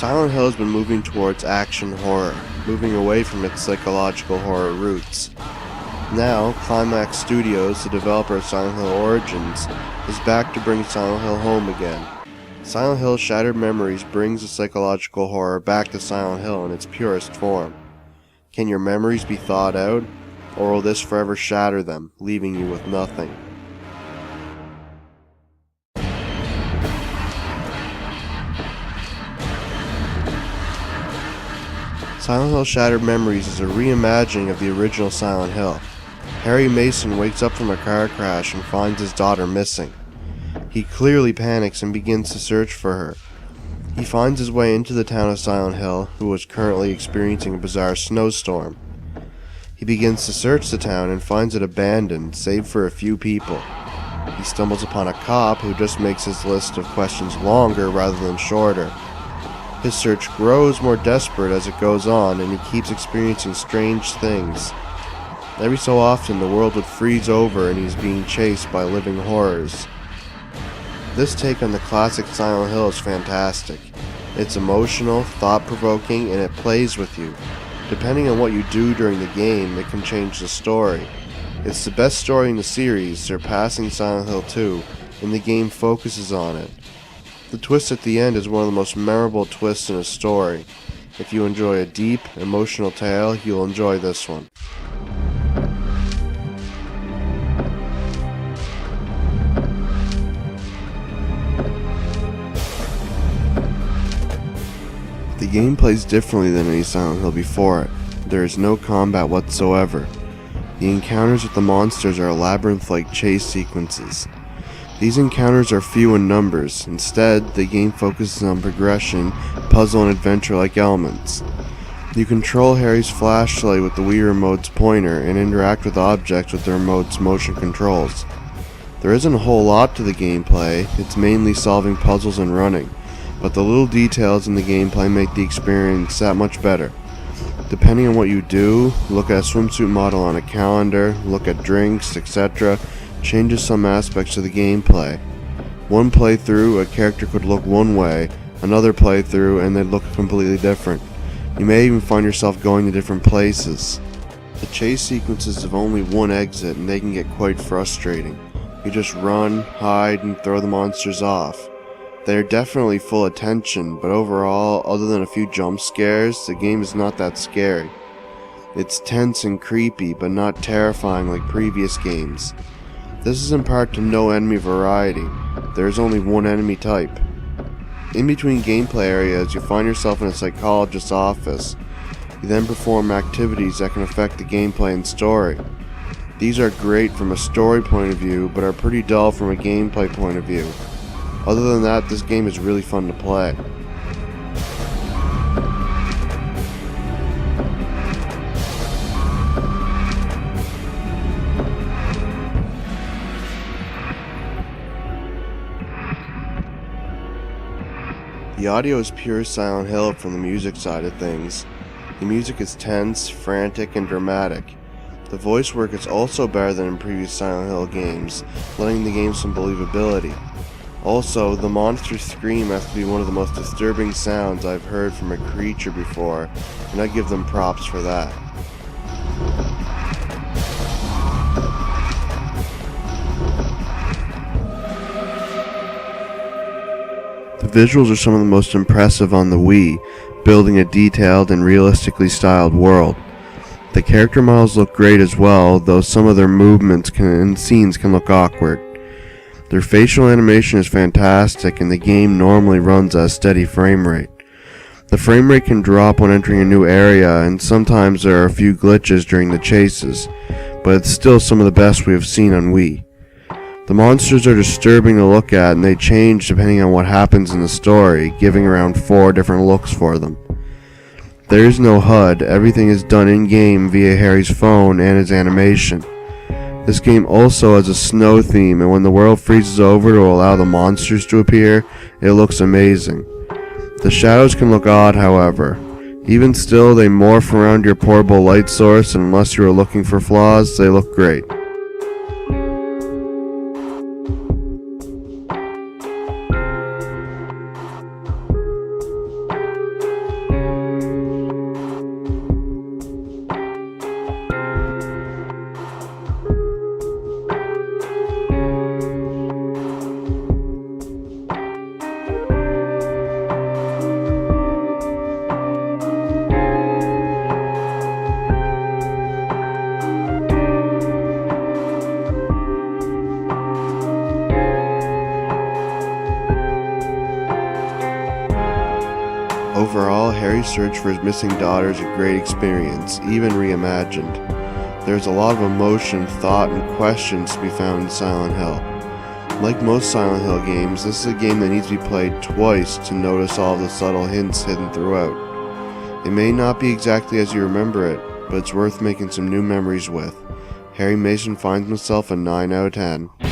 Silent Hill has been moving towards action horror, moving away from its psychological horror roots. Now, Climax Studios, the developer of Silent Hill Origins, is back to bring Silent Hill home again. Silent Hill Shattered Memories brings the psychological horror back to Silent Hill in its purest form. Can your memories be thawed out, or will this forever shatter them, leaving you with nothing? Silent Hill Shattered Memories is a reimagining of the original Silent Hill. Harry Mason wakes up from a car crash and finds his daughter missing. He clearly panics and begins to search for her. He finds his way into the town of Silent Hill, who is currently experiencing a bizarre snowstorm. He begins to search the town and finds it abandoned, save for a few people. He stumbles upon a cop who just makes his list of questions longer rather than shorter. His search grows more desperate as it goes on, and he keeps experiencing strange things. Every so often, the world would freeze over and he's being chased by living horrors. This take on the classic Silent Hill is fantastic. It's emotional, thought-provoking, and it plays with you. Depending on what you do during the game, it can change the story. It's the best story in the series, surpassing Silent Hill 2, and the game focuses on it. The twist at the end is one of the most memorable twists in a story. If you enjoy a deep, emotional tale, you'll enjoy this one. The game plays differently than any Silent Hill before it. There is no combat whatsoever. The encounters with the monsters are labyrinth-like chase sequences. These encounters are few in numbers. Instead, the game focuses on progression, puzzle, and adventure-like elements. You control Harry's flashlight with the Wii Remote's pointer and interact with objects with the remote's motion controls. There isn't a whole lot to the gameplay, it's mainly solving puzzles and running, but the little details in the gameplay make the experience that much better. Depending on what you do, look at a swimsuit model on a calendar, look at drinks, etc., changes some aspects of the gameplay. One playthrough, a character could look one way, another playthrough, and they'd look completely different. You may even find yourself going to different places. The chase sequences have only one exit, and they can get quite frustrating. You just run, hide, and throw the monsters off. They are definitely full of tension, but overall, other than a few jump scares, the game is not that scary. It's tense and creepy, but not terrifying like previous games. This is in part to no enemy variety. There is only one enemy type. In between gameplay areas, you find yourself in a psychologist's office. You then perform activities that can affect the gameplay and story. These are great from a story point of view, but are pretty dull from a gameplay point of view. Other than that, this game is really fun to play. The audio is pure Silent Hill from the music side of things. The music is tense, frantic, and dramatic. The voice work is also better than in previous Silent Hill games, lending the game some believability. Also, the monster's scream has to be one of the most disturbing sounds I've heard from a creature before, and I give them props for that. The visuals are some of the most impressive on the Wii, building a detailed and realistically styled world. The character models look great as well, though some of their movements and scenes can look awkward. Their facial animation is fantastic, and the game normally runs at a steady frame rate. The frame rate can drop when entering a new area, and sometimes there are a few glitches during the chases, but it's still some of the best we have seen on Wii. The monsters are disturbing to look at, and they change depending on what happens in the story, giving around 4 different looks for them. There is no HUD, everything is done in-game via Harry's phone and his animation. This game also has a snow theme, and when the world freezes over to allow the monsters to appear, it looks amazing. The shadows can look odd, however. Even still, they morph around your portable light source, and unless you are looking for flaws, they look great. Overall, Harry's search for his missing daughter is a great experience, even reimagined. There's a lot of emotion, thought, and questions to be found in Silent Hill. Like most Silent Hill games, this is a game that needs to be played twice to notice all the subtle hints hidden throughout. It may not be exactly as you remember it, but it's worth making some new memories with. Harry Mason finds himself a 9 out of 10.